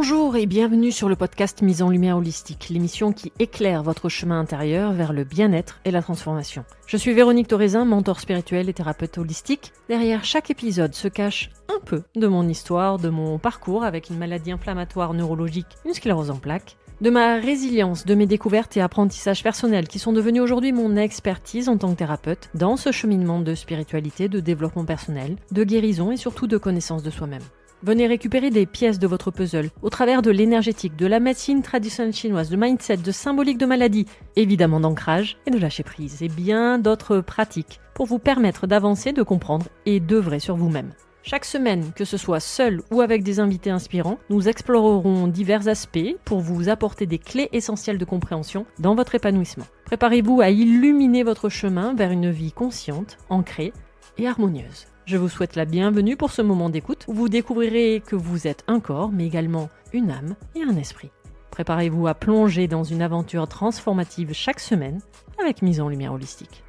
Bonjour et bienvenue sur le podcast Mise en Lumière Holistique, l'émission qui éclaire votre chemin intérieur vers le bien-être et la transformation. Je suis Véronique Thorezin, mentor spirituel et thérapeute holistique. Derrière chaque épisode se cache un peu de mon histoire, de mon parcours avec une maladie inflammatoire neurologique, une sclérose en plaques, de ma résilience, de mes découvertes et apprentissages personnels qui sont devenus aujourd'hui mon expertise en tant que thérapeute dans ce cheminement de spiritualité, de développement personnel, de guérison et surtout de connaissance de soi-même. Venez récupérer des pièces de votre puzzle au travers de l'énergétique, de la médecine traditionnelle chinoise, de mindset, de symbolique de maladie, évidemment d'ancrage et de lâcher prise et bien d'autres pratiques pour vous permettre d'avancer, de comprendre et d'œuvrer sur vous-même. Chaque semaine, que ce soit seul ou avec des invités inspirants, nous explorerons divers aspects pour vous apporter des clés essentielles de compréhension dans votre épanouissement. Préparez-vous à illuminer votre chemin vers une vie consciente, ancrée et harmonieuse. Je vous souhaite la bienvenue pour ce moment d'écoute où vous découvrirez que vous êtes un corps, mais également une âme et un esprit. Préparez-vous à plonger dans une aventure transformative chaque semaine avec Mise en Lumière Holistique.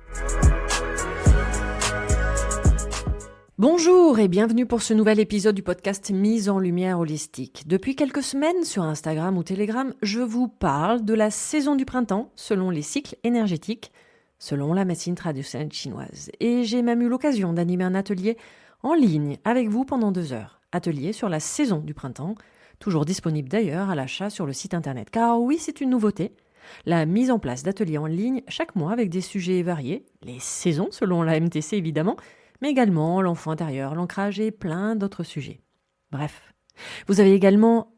Bonjour et bienvenue pour ce nouvel épisode du podcast Mise en Lumière Holistique. Depuis quelques semaines sur Instagram ou Telegram, je vous parle de la saison du printemps selon les cycles énergétiques, selon la médecine traditionnelle chinoise. Et j'ai même eu l'occasion d'animer un atelier en ligne avec vous pendant 2 heures. Atelier sur la saison du printemps, toujours disponible d'ailleurs à l'achat sur le site internet. Car oui, c'est une nouveauté, la mise en place d'ateliers en ligne chaque mois avec des sujets variés, les saisons selon la MTC évidemment, mais également l'enfant intérieur, l'ancrage et plein d'autres sujets. Bref, vous avez également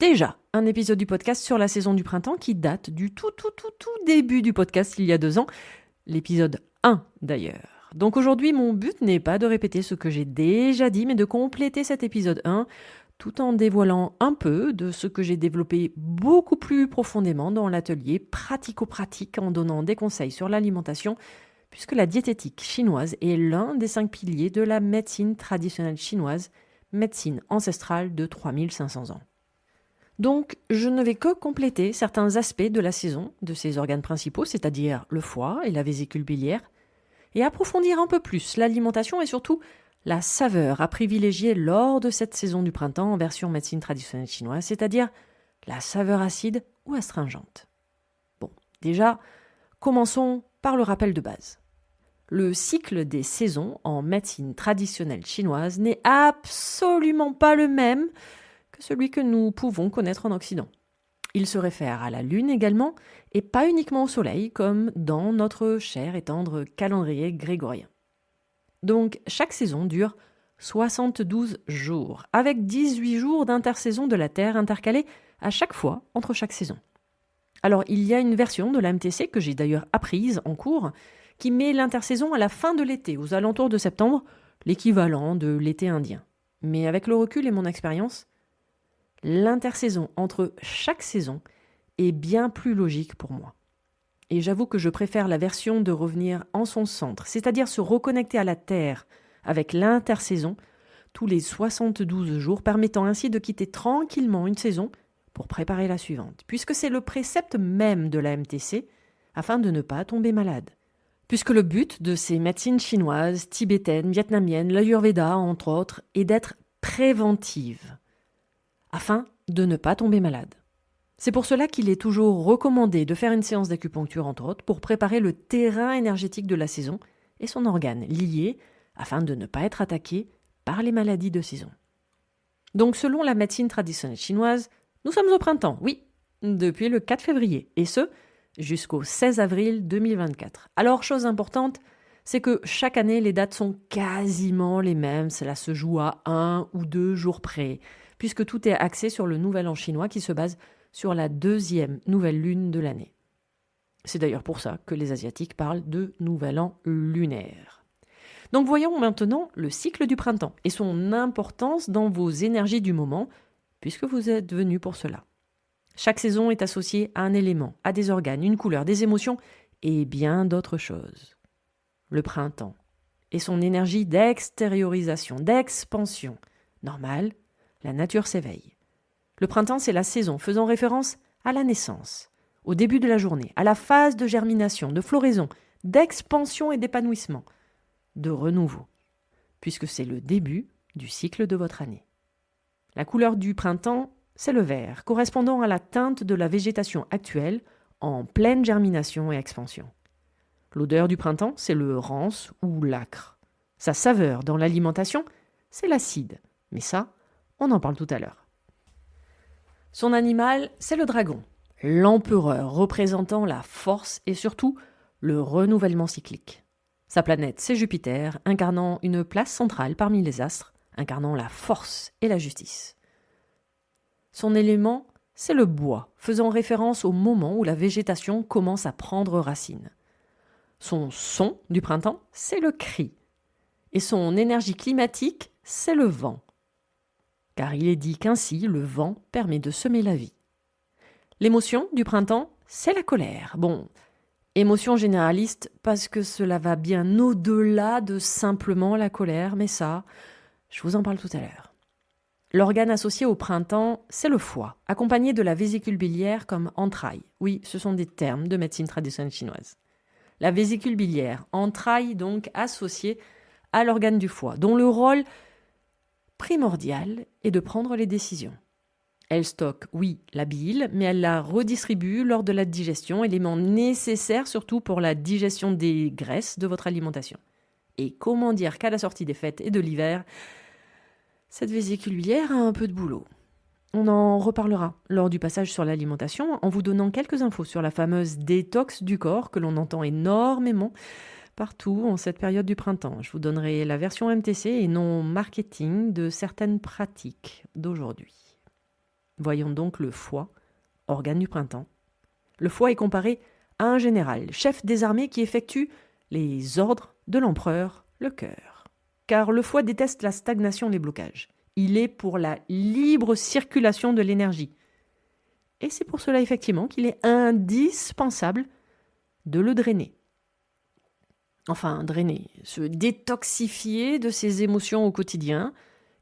déjà un épisode du podcast sur la saison du printemps qui date du tout début du podcast il y a 2 ans, l'épisode 1 d'ailleurs. Donc aujourd'hui, mon but n'est pas de répéter ce que j'ai déjà dit, mais de compléter cet épisode 1 tout en dévoilant un peu de ce que j'ai développé beaucoup plus profondément dans l'atelier pratico-pratique en donnant des conseils sur l'alimentation, puisque la diététique chinoise est l'un des 5 piliers de la médecine traditionnelle chinoise, médecine ancestrale de 3500 ans. Donc, je ne vais que compléter certains aspects de la saison de ces organes principaux, c'est-à-dire le foie et la vésicule biliaire, et approfondir un peu plus l'alimentation et surtout la saveur à privilégier lors de cette saison du printemps en version médecine traditionnelle chinoise, c'est-à-dire la saveur acide ou astringente. Bon, déjà, commençons par le rappel de base. Le cycle des saisons en médecine traditionnelle chinoise n'est absolument pas le même que celui que nous pouvons connaître en Occident. Il se réfère à la Lune également, et pas uniquement au Soleil, comme dans notre cher et tendre calendrier grégorien. Donc, chaque saison dure 72 jours, avec 18 jours d'intersaison de la Terre intercalés à chaque fois entre chaque saison. Alors, il y a une version de la MTC que j'ai d'ailleurs apprise en cours, qui met l'intersaison à la fin de l'été, aux alentours de septembre, l'équivalent de l'été indien. Mais avec le recul et mon expérience, l'intersaison entre chaque saison est bien plus logique pour moi. Et j'avoue que je préfère la version de revenir en son centre, c'est-à-dire se reconnecter à la Terre avec l'intersaison tous les 72 jours, permettant ainsi de quitter tranquillement une saison pour préparer la suivante, puisque c'est le précepte même de la MTC, afin de ne pas tomber malade. Puisque le but de ces médecines chinoises, tibétaines, vietnamiennes, l'Ayurveda entre autres, est d'être préventive, afin de ne pas tomber malade. C'est pour cela qu'il est toujours recommandé de faire une séance d'acupuncture entre autres pour préparer le terrain énergétique de la saison et son organe lié afin de ne pas être attaqué par les maladies de saison. Donc selon la médecine traditionnelle chinoise, nous sommes au printemps, oui, depuis le 4 février, et ce, jusqu'au 16 avril 2024. Alors, chose importante, c'est que chaque année, les dates sont quasiment les mêmes, cela se joue à 1 ou 2 jours près, puisque tout est axé sur le nouvel an chinois qui se base sur la 2e nouvelle lune de l'année. C'est d'ailleurs pour ça que les Asiatiques parlent de nouvel an lunaire. Donc voyons maintenant le cycle du printemps et son importance dans vos énergies du moment, puisque vous êtes venus pour cela. Chaque saison est associée à un élément, à des organes, une couleur, des émotions et bien d'autres choses. Le printemps et son énergie d'extériorisation, d'expansion. Normal, la nature s'éveille. Le printemps, c'est la saison faisant référence à la naissance, au début de la journée, à la phase de germination, de floraison, d'expansion et d'épanouissement, de renouveau, puisque c'est le début du cycle de votre année. La couleur du printemps, c'est le vert, correspondant à la teinte de la végétation actuelle en pleine germination et expansion. L'odeur du printemps, c'est le rance ou l'acre. Sa saveur dans l'alimentation, c'est l'acide. Mais ça, on en parle tout à l'heure. Son animal, c'est le dragon, l'empereur représentant la force et surtout le renouvellement cyclique. Sa planète, c'est Jupiter, incarnant une place centrale parmi les astres, incarnant la force et la justice. Son élément, c'est le bois, faisant référence au moment où la végétation commence à prendre racine. Son son du printemps, c'est le cri. Et son énergie climatique, c'est le vent. Car il est dit qu'ainsi, le vent permet de semer la vie. L'émotion du printemps, c'est la colère. Bon, émotion généraliste parce que cela va bien au-delà de simplement la colère, mais ça, je vous en parle tout à l'heure. L'organe associé au printemps, c'est le foie, accompagné de la vésicule biliaire comme entraille. Oui, ce sont des termes de médecine traditionnelle chinoise. La vésicule biliaire, entraille donc associée à l'organe du foie, dont le rôle primordial est de prendre les décisions. Elle stocke, oui, la bile, mais elle la redistribue lors de la digestion, élément nécessaire surtout pour la digestion des graisses de votre alimentation. Et comment dire qu'à la sortie des fêtes et de l'hiver, cette vésicule biliaire a un peu de boulot. On en reparlera lors du passage sur l'alimentation en vous donnant quelques infos sur la fameuse détox du corps que l'on entend énormément partout en cette période du printemps. Je vous donnerai la version MTC et non marketing de certaines pratiques d'aujourd'hui. Voyons donc le foie, organe du printemps. Le foie est comparé à un général, chef des armées qui effectue les ordres de l'empereur, le cœur. Car le foie déteste la stagnation et les blocages. Il est pour la libre circulation de l'énergie. Et c'est pour cela effectivement qu'il est indispensable de le drainer. Enfin, drainer, se détoxifier de ses émotions au quotidien,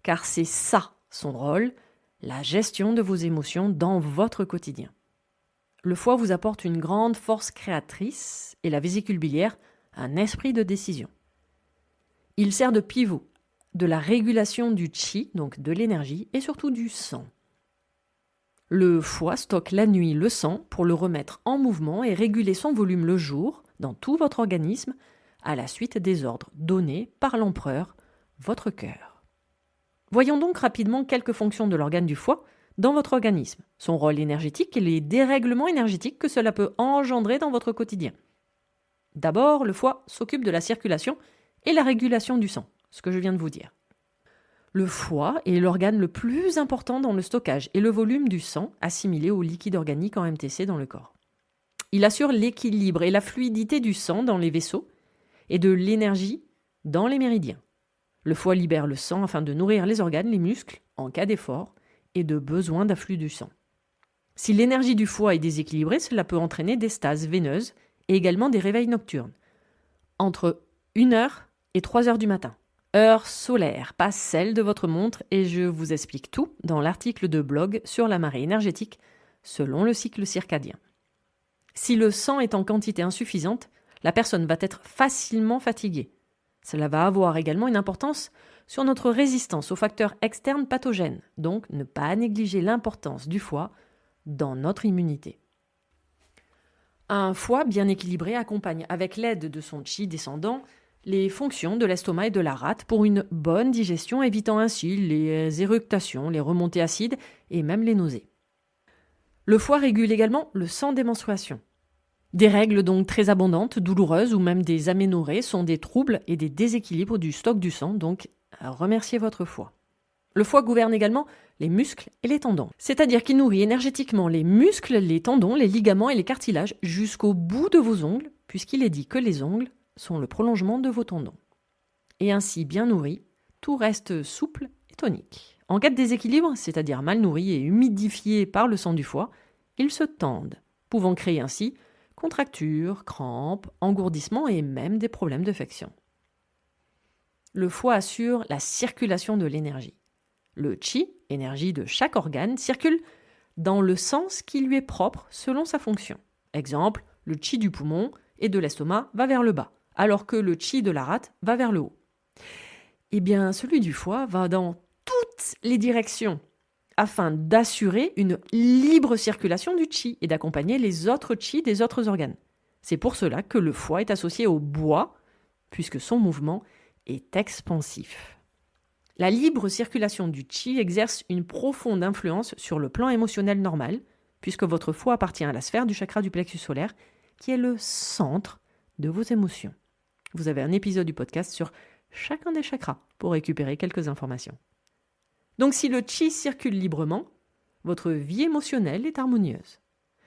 car c'est ça son rôle, la gestion de vos émotions dans votre quotidien. Le foie vous apporte une grande force créatrice et la vésicule biliaire un esprit de décision. Il sert de pivot de la régulation du qi, donc de l'énergie, et surtout du sang. Le foie stocke la nuit le sang pour le remettre en mouvement et réguler son volume le jour dans tout votre organisme à la suite des ordres donnés par l'empereur, votre cœur. Voyons donc rapidement quelques fonctions de l'organe du foie dans votre organisme, son rôle énergétique et les dérèglements énergétiques que cela peut engendrer dans votre quotidien. D'abord, le foie s'occupe de la circulation et la régulation du sang, ce que je viens de vous dire. Le foie est l'organe le plus important dans le stockage et le volume du sang assimilé au liquide organique en MTC dans le corps. Il assure l'équilibre et la fluidité du sang dans les vaisseaux et de l'énergie dans les méridiens. Le foie libère le sang afin de nourrir les organes, les muscles, en cas d'effort et de besoin d'afflux du sang. Si l'énergie du foie est déséquilibrée, cela peut entraîner des stases veineuses et également des réveils nocturnes. Entre 1h et 3h du matin. Heure solaire, pas celle de votre montre, et je vous explique tout dans l'article de blog sur la marée énergétique selon le cycle circadien. Si le sang est en quantité insuffisante, la personne va être facilement fatiguée. Cela va avoir également une importance sur notre résistance aux facteurs externes pathogènes, donc ne pas négliger l'importance du foie dans notre immunité. Un foie bien équilibré accompagne avec l'aide de son qi descendant les fonctions de l'estomac et de la rate pour une bonne digestion, évitant ainsi les éructations, les remontées acides et même les nausées. Le foie régule également le sang des menstruations. Des règles donc très abondantes, douloureuses ou même des aménorrhées sont des troubles et des déséquilibres du stock du sang, donc remerciez votre foie. Le foie gouverne également les muscles et les tendons, c'est-à-dire qu'il nourrit énergétiquement les muscles, les tendons, les ligaments et les cartilages jusqu'au bout de vos ongles, puisqu'il est dit que les ongles sont le prolongement de vos tendons. Et ainsi bien nourri, tout reste souple et tonique. En cas de déséquilibre, c'est-à-dire mal nourri et humidifié par le sang du foie, ils se tendent, pouvant créer ainsi contractures, crampes, engourdissements et même des problèmes de flexion. Le foie assure la circulation de l'énergie. Le qi, énergie de chaque organe, circule dans le sens qui lui est propre selon sa fonction. Exemple, le qi du poumon et de l'estomac va vers le bas, alors que le qi de la rate va vers le haut. Eh bien, celui du foie va dans toutes les directions, afin d'assurer une libre circulation du qi et d'accompagner les autres qi des autres organes. C'est pour cela que le foie est associé au bois, puisque son mouvement est expansif. La libre circulation du qi exerce une profonde influence sur le plan émotionnel normal, puisque votre foie appartient à la sphère du chakra du plexus solaire, qui est le centre de vos émotions. Vous avez un épisode du podcast sur chacun des chakras pour récupérer quelques informations. Donc si le qi circule librement, votre vie émotionnelle est harmonieuse.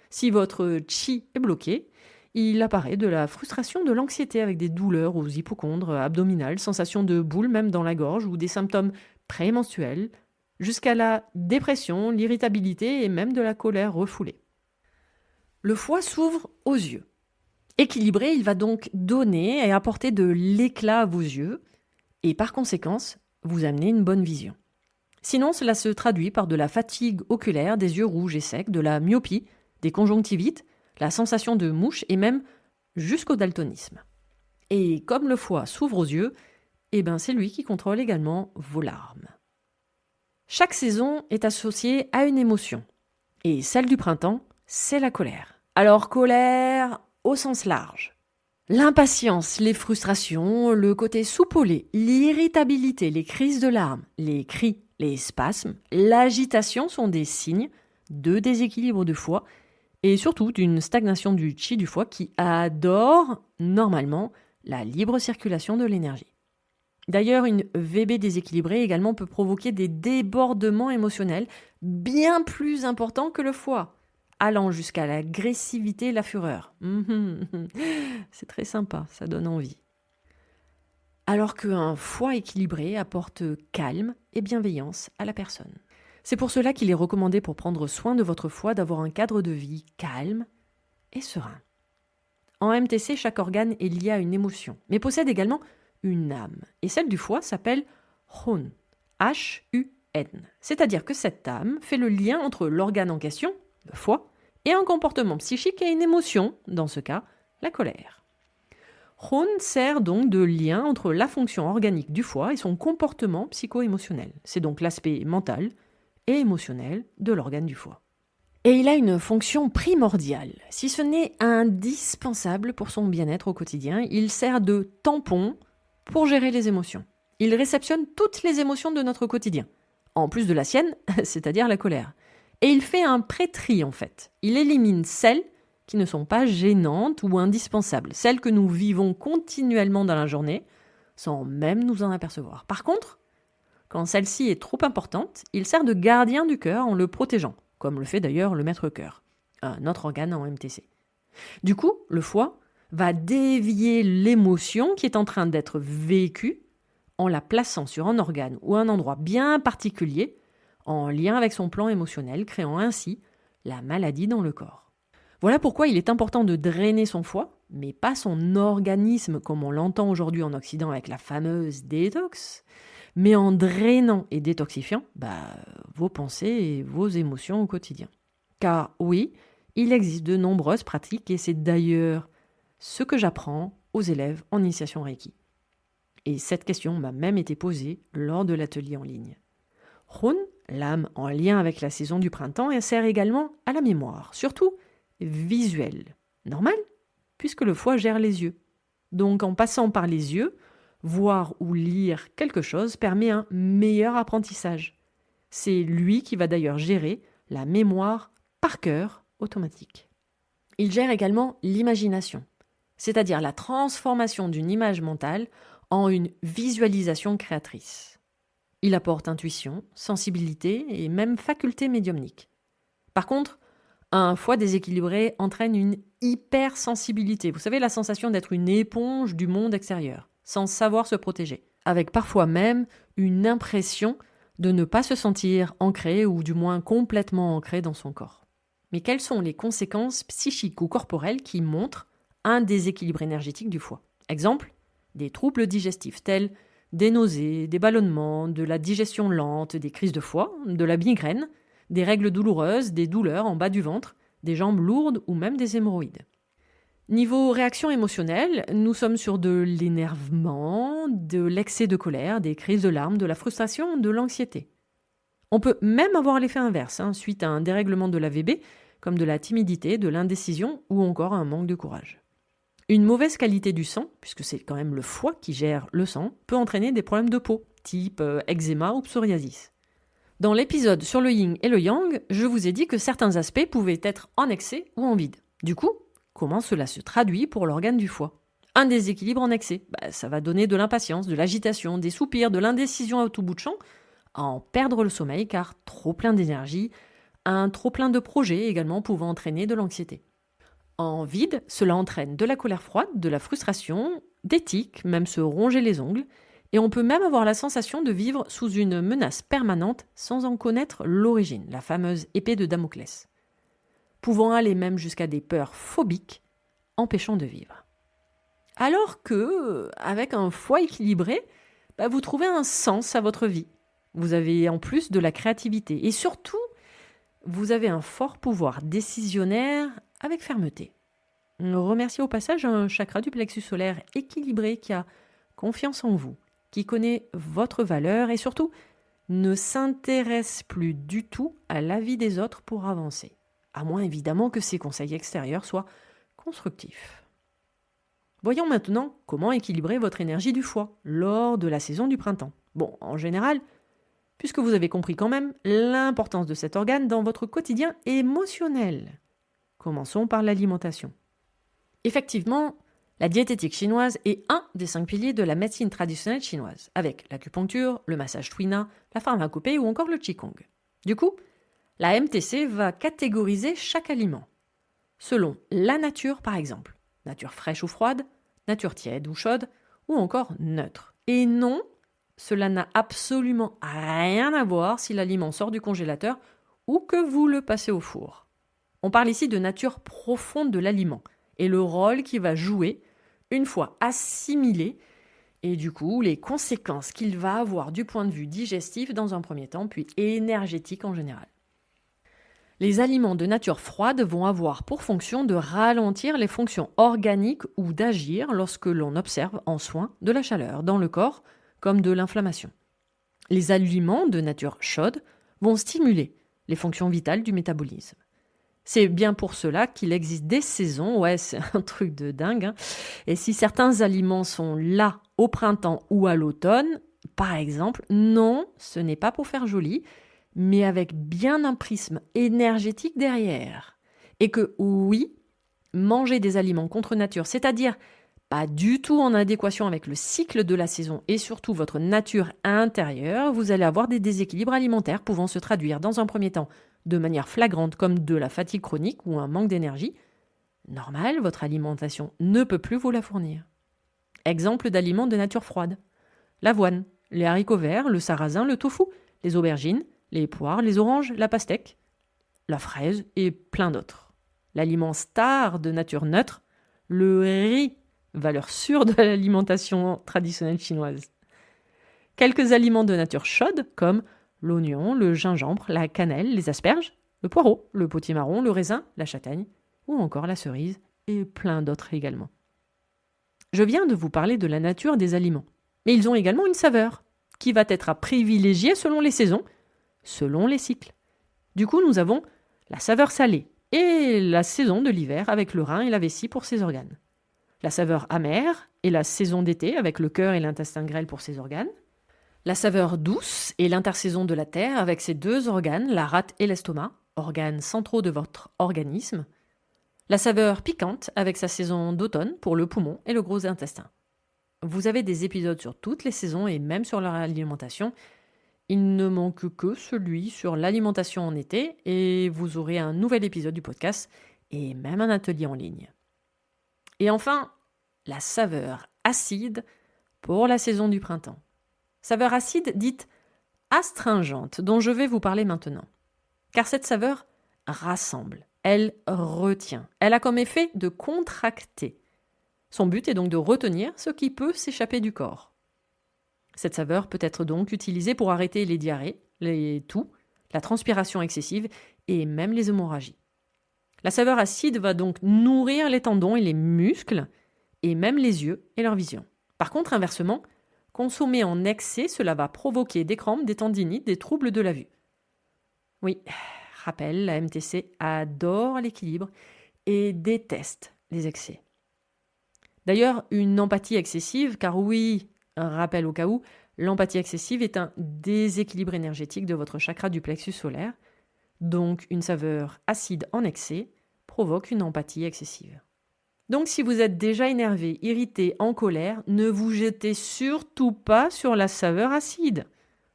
Si votre qi est bloqué, il apparaît de la frustration, de l'anxiété avec des douleurs aux hypochondres abdominales, sensations de boule même dans la gorge ou des symptômes prémenstruels, jusqu'à la dépression, l'irritabilité et même de la colère refoulée. Le foie s'ouvre aux yeux. Équilibré, il va donc donner et apporter de l'éclat à vos yeux et par conséquence, vous amener une bonne vision. Sinon, cela se traduit par de la fatigue oculaire, des yeux rouges et secs, de la myopie, des conjonctivites, la sensation de mouche et même jusqu'au daltonisme. Et comme le foie s'ouvre aux yeux, c'est lui qui contrôle également vos larmes. Chaque saison est associée à une émotion. Et celle du printemps, c'est la colère. Alors colère au sens large. L'impatience, les frustrations, le côté soupolé, l'irritabilité, les crises de larmes, les cris, les spasmes, l'agitation sont des signes de déséquilibre du foie et surtout d'une stagnation du qi du foie qui adore normalement la libre circulation de l'énergie. D'ailleurs, une VB déséquilibrée également peut provoquer des débordements émotionnels bien plus importants que le foie, allant jusqu'à l'agressivité et la fureur. C'est très sympa, ça donne envie. Alors qu'un foie équilibré apporte calme et bienveillance à la personne. C'est pour cela qu'il est recommandé pour prendre soin de votre foie d'avoir un cadre de vie calme et serein. En MTC, chaque organe est lié à une émotion, mais possède également une âme. Et celle du foie s'appelle Hun, H-U-N. C'est-à-dire que cette âme fait le lien entre l'organe en question, le foie, et un comportement psychique et une émotion, dans ce cas, la colère. Hun sert donc de lien entre la fonction organique du foie et son comportement psycho-émotionnel. C'est donc l'aspect mental et émotionnel de l'organe du foie. Et il a une fonction primordiale, si ce n'est indispensable pour son bien-être au quotidien. Il sert de tampon pour gérer les émotions. Il réceptionne toutes les émotions de notre quotidien, en plus de la sienne, c'est-à-dire la colère. Et il fait un pré-tri en fait. Il élimine celles qui ne sont pas gênantes ou indispensables, celles que nous vivons continuellement dans la journée, sans même nous en apercevoir. Par contre, quand celle-ci est trop importante, il sert de gardien du cœur en le protégeant, comme le fait d'ailleurs le maître-cœur, un autre organe en MTC. Du coup, le foie va dévier l'émotion qui est en train d'être vécue en la plaçant sur un organe ou un endroit bien particulier, en lien avec son plan émotionnel, créant ainsi la maladie dans le corps. Voilà pourquoi il est important de drainer son foie, mais pas son organisme comme on l'entend aujourd'hui en Occident avec la fameuse détox, mais en drainant et détoxifiant vos pensées et vos émotions au quotidien. Car oui, il existe de nombreuses pratiques et c'est d'ailleurs ce que j'apprends aux élèves en initiation Reiki. Et cette question m'a même été posée lors de l'atelier en ligne. Hun, l'âme en lien avec la saison du printemps, elle sert également à la mémoire, surtout visuelle. Normal, puisque le foie gère les yeux. Donc en passant par les yeux, voir ou lire quelque chose permet un meilleur apprentissage. C'est lui qui va d'ailleurs gérer la mémoire par cœur automatique. Il gère également l'imagination, c'est-à-dire la transformation d'une image mentale en une visualisation créatrice. Il apporte intuition, sensibilité et même faculté médiumnique. Par contre, un foie déséquilibré entraîne une hypersensibilité. Vous savez, la sensation d'être une éponge du monde extérieur, sans savoir se protéger, avec parfois même une impression de ne pas se sentir ancré ou du moins complètement ancré dans son corps. Mais quelles sont les conséquences psychiques ou corporelles qui montrent un déséquilibre énergétique du foie ? Exemple, des troubles digestifs tels des nausées, des ballonnements, de la digestion lente, des crises de foie, de la migraine, des règles douloureuses, des douleurs en bas du ventre, des jambes lourdes ou même des hémorroïdes. Niveau réaction émotionnelle, nous sommes sur de l'énervement, de l'excès de colère, des crises de larmes, de la frustration, de l'anxiété. On peut même avoir l'effet inverse, suite à un dérèglement de la VB, comme de la timidité, de l'indécision ou encore un manque de courage. Une mauvaise qualité du sang, puisque c'est quand même le foie qui gère le sang, peut entraîner des problèmes de peau, type eczéma ou psoriasis. Dans l'épisode sur le yin et le yang, je vous ai dit que certains aspects pouvaient être en excès ou en vide. Du coup, comment cela se traduit pour l'organe du foie ? Un déséquilibre en excès, ça va donner de l'impatience, de l'agitation, des soupirs, de l'indécision à tout bout de champ, à en perdre le sommeil car trop plein d'énergie, un trop plein de projets également pouvant entraîner de l'anxiété. En vide, cela entraîne de la colère froide, de la frustration, des tics, même se ronger les ongles, et on peut même avoir la sensation de vivre sous une menace permanente sans en connaître l'origine, la fameuse épée de Damoclès, pouvant aller même jusqu'à des peurs phobiques, empêchant de vivre. Alors que, avec un foie équilibré, vous trouvez un sens à votre vie. Vous avez en plus de la créativité et surtout, vous avez un fort pouvoir décisionnaire avec fermeté. Remerciez au passage un chakra du plexus solaire équilibré qui a confiance en vous, qui connaît votre valeur et surtout ne s'intéresse plus du tout à l'avis des autres pour avancer, à moins évidemment que ces conseils extérieurs soient constructifs. Voyons maintenant comment équilibrer votre énergie du foie lors de la saison du printemps. Bon, en général, puisque vous avez compris quand même l'importance de cet organe dans votre quotidien émotionnel. Commençons par l'alimentation. Effectivement, la diététique chinoise est un des 5 piliers de la médecine traditionnelle chinoise, avec l'acupuncture, le massage Tuina, la pharmacopée ou encore le Qigong. Du coup, la MTC va catégoriser chaque aliment, selon la nature par exemple, nature fraîche ou froide, nature tiède ou chaude, ou encore neutre. Et non, cela n'a absolument rien à voir si l'aliment sort du congélateur ou que vous le passez au four. On parle ici de nature profonde de l'aliment et le rôle qu'il va jouer une fois assimilé et du coup les conséquences qu'il va avoir du point de vue digestif dans un premier temps puis énergétique en général. Les aliments de nature froide vont avoir pour fonction de ralentir les fonctions organiques ou d'agir lorsque l'on observe en soin de la chaleur dans le corps comme de l'inflammation. Les aliments de nature chaude vont stimuler les fonctions vitales du métabolisme. C'est bien pour cela qu'il existe des saisons, c'est un truc de dingue. Et si certains aliments sont là au printemps ou à l'automne, par exemple, non, ce n'est pas pour faire joli, mais avec bien un prisme énergétique derrière. Et que oui, manger des aliments contre nature, c'est-à-dire pas du tout en adéquation avec le cycle de la saison et surtout votre nature intérieure, vous allez avoir des déséquilibres alimentaires pouvant se traduire dans un premier temps de manière flagrante comme de la fatigue chronique ou un manque d'énergie. Normal, votre alimentation ne peut plus vous la fournir. Exemple d'aliments de nature froide. L'avoine, les haricots verts, le sarrasin, le tofu, les aubergines, les poires, les oranges, la pastèque, la fraise et plein d'autres. L'aliment star de nature neutre, le riz, valeur sûre de l'alimentation traditionnelle chinoise. Quelques aliments de nature chaude comme l'oignon, le gingembre, la cannelle, les asperges, le poireau, le potimarron, le raisin, la châtaigne ou encore la cerise et plein d'autres également. Je viens de vous parler de la nature des aliments, mais ils ont également une saveur qui va être à privilégier selon les saisons, selon les cycles. Du coup, nous avons la saveur salée et la saison de l'hiver avec le rein et la vessie pour ses organes. La saveur amère et la saison d'été avec le cœur et l'intestin grêle pour ses organes. La saveur douce et l'intersaison de la terre avec ses deux organes, la rate et l'estomac, organes centraux de votre organisme. La saveur piquante avec sa saison d'automne pour le poumon et le gros intestin. Vous avez des épisodes sur toutes les saisons et même sur leur alimentation. Il ne manque que celui sur l'alimentation en été et vous aurez un nouvel épisode du podcast et même un atelier en ligne. Et enfin, la saveur acide pour la saison du printemps. Saveur acide dite astringente dont je vais vous parler maintenant. Car cette saveur rassemble, elle retient, elle a comme effet de contracter. Son but est donc de retenir ce qui peut s'échapper du corps. Cette saveur peut être donc utilisée pour arrêter les diarrhées, les toux, la transpiration excessive et même les hémorragies. La saveur acide va donc nourrir les tendons et les muscles, et même les yeux et leur vision. Par contre, inversement, consommée en excès, cela va provoquer des crampes, des tendinites, des troubles de la vue. Oui, rappel, la MTC adore l'équilibre et déteste les excès. D'ailleurs, une empathie excessive, car oui, un rappel au cas où, l'empathie excessive est un déséquilibre énergétique de votre chakra du plexus solaire, donc une saveur acide en excès provoque une empathie excessive. Donc si vous êtes déjà énervé, irrité, en colère, ne vous jetez surtout pas sur la saveur acide.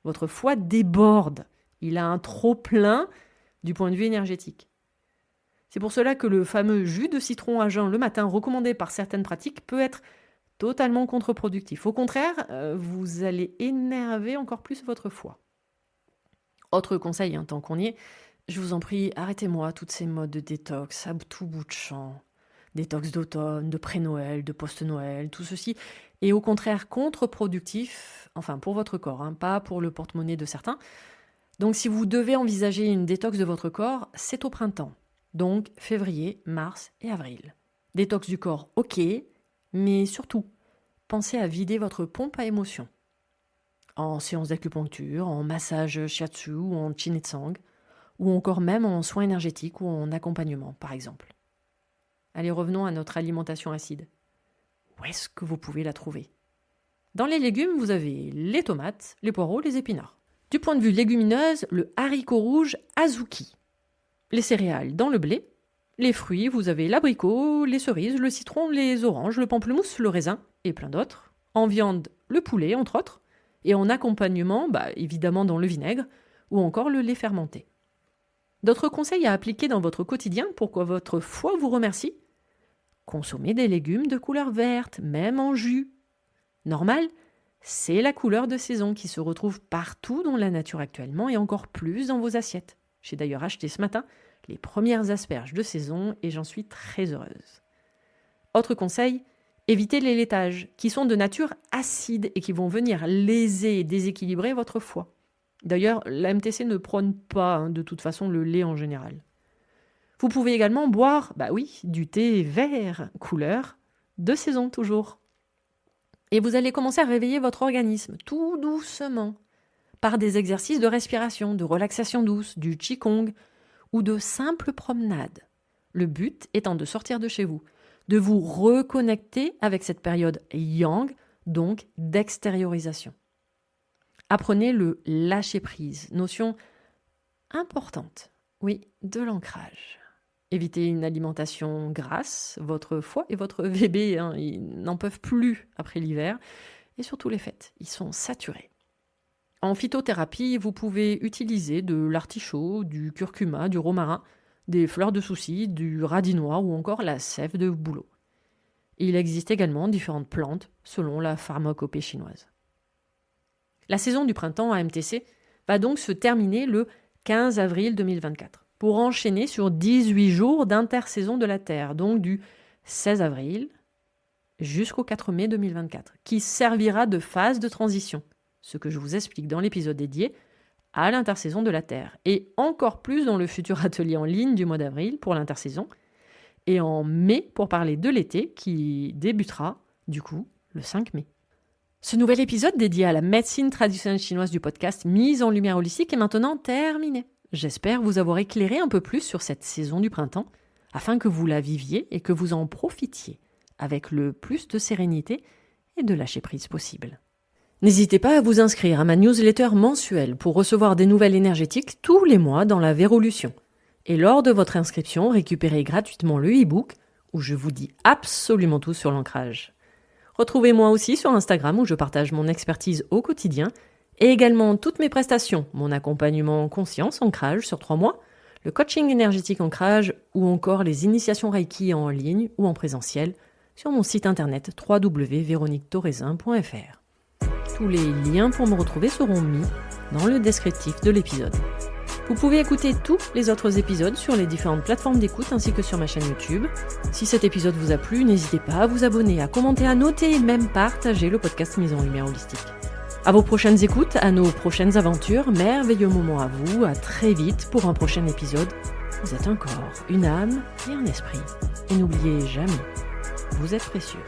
Votre foie déborde, il a un trop-plein du point de vue énergétique. C'est pour cela que le fameux jus de citron à jeun le matin recommandé par certaines pratiques peut être totalement contre-productif. Au contraire, vous allez énerver encore plus votre foie. Autre conseil, tant qu'on y est, je vous en prie, arrêtez-moi toutes ces modes de détox à tout bout de champ. Détox d'automne, de pré-Noël, de post-Noël, tout ceci est au contraire contre-productif, enfin pour votre corps, pas pour le porte-monnaie de certains. Donc si vous devez envisager une détox de votre corps, c'est au printemps. Donc février, mars et avril. Détox du corps, ok, mais surtout, pensez à vider votre pompe à émotions. En séance d'acupuncture, en massage shiatsu ou en chinetsang, ou encore même en soins énergétiques ou en accompagnement, par exemple. Allez, revenons à notre alimentation acide. Où est-ce que vous pouvez la trouver ? Dans les légumes, vous avez les tomates, les poireaux, les épinards. Du point de vue légumineuse, le haricot rouge azuki. Les céréales dans le blé. Les fruits, vous avez l'abricot, les cerises, le citron, les oranges, le pamplemousse, le raisin et plein d'autres. En viande, le poulet, entre autres. Et en accompagnement, évidemment dans le vinaigre ou encore le lait fermenté. D'autres conseils à appliquer dans votre quotidien pour que votre foie vous remercie ? Consommez des légumes de couleur verte, même en jus. Normal, c'est la couleur de saison qui se retrouve partout dans la nature actuellement et encore plus dans vos assiettes. J'ai d'ailleurs acheté ce matin les premières asperges de saison et j'en suis très heureuse. Autre conseil, évitez les laitages qui sont de nature acide et qui vont venir léser et déséquilibrer votre foie. D'ailleurs, la MTC ne prône pas de toute façon le lait en général. Vous pouvez également boire, du thé vert, couleur de saison toujours. Et vous allez commencer à réveiller votre organisme tout doucement par des exercices de respiration, de relaxation douce, du qigong ou de simples promenades. Le but étant de sortir de chez vous, de vous reconnecter avec cette période yang, donc d'extériorisation. Apprenez le lâcher-prise, notion importante, de l'ancrage. Évitez une alimentation grasse, votre foie et votre bébé ils n'en peuvent plus après l'hiver, et surtout les fêtes, ils sont saturés. En phytothérapie, vous pouvez utiliser de l'artichaut, du curcuma, du romarin, des fleurs de souci, du radis noir ou encore la sève de bouleau. Il existe également différentes plantes selon la pharmacopée chinoise. La saison du printemps à MTC va donc se terminer le 15 avril 2024 pour enchaîner sur 18 jours d'intersaison de la Terre, donc du 16 avril jusqu'au 4 mai 2024, qui servira de phase de transition, ce que je vous explique dans l'épisode dédié à l'intersaison de la Terre, et encore plus dans le futur atelier en ligne du mois d'avril pour l'intersaison, et en mai pour parler de l'été qui débutera du coup le 5 mai. Ce nouvel épisode dédié à la médecine traditionnelle chinoise du podcast Mise en lumière holistique est maintenant terminé. J'espère vous avoir éclairé un peu plus sur cette saison du printemps, afin que vous la viviez et que vous en profitiez avec le plus de sérénité et de lâcher-prise possible. N'hésitez pas à vous inscrire à ma newsletter mensuelle pour recevoir des nouvelles énergétiques tous les mois dans la Vérolution. Et lors de votre inscription, récupérez gratuitement le e-book où je vous dis absolument tout sur l'ancrage. Retrouvez-moi aussi sur Instagram où je partage mon expertise au quotidien et également toutes mes prestations, mon accompagnement conscience ancrage sur 3 mois, le coaching énergétique ancrage ou encore les initiations Reiki en ligne ou en présentiel sur mon site internet www.veroniquetorezin.fr. Tous les liens pour me retrouver seront mis dans le descriptif de l'épisode. Vous pouvez écouter tous les autres épisodes sur les différentes plateformes d'écoute ainsi que sur ma chaîne YouTube. Si cet épisode vous a plu, n'hésitez pas à vous abonner, à commenter, à noter et même partager le podcast Mise en lumière holistique. À vos prochaines écoutes, à nos prochaines aventures, merveilleux moment à vous, à très vite pour un prochain épisode. Vous êtes un corps, une âme et un esprit. Et n'oubliez jamais, vous êtes précieux.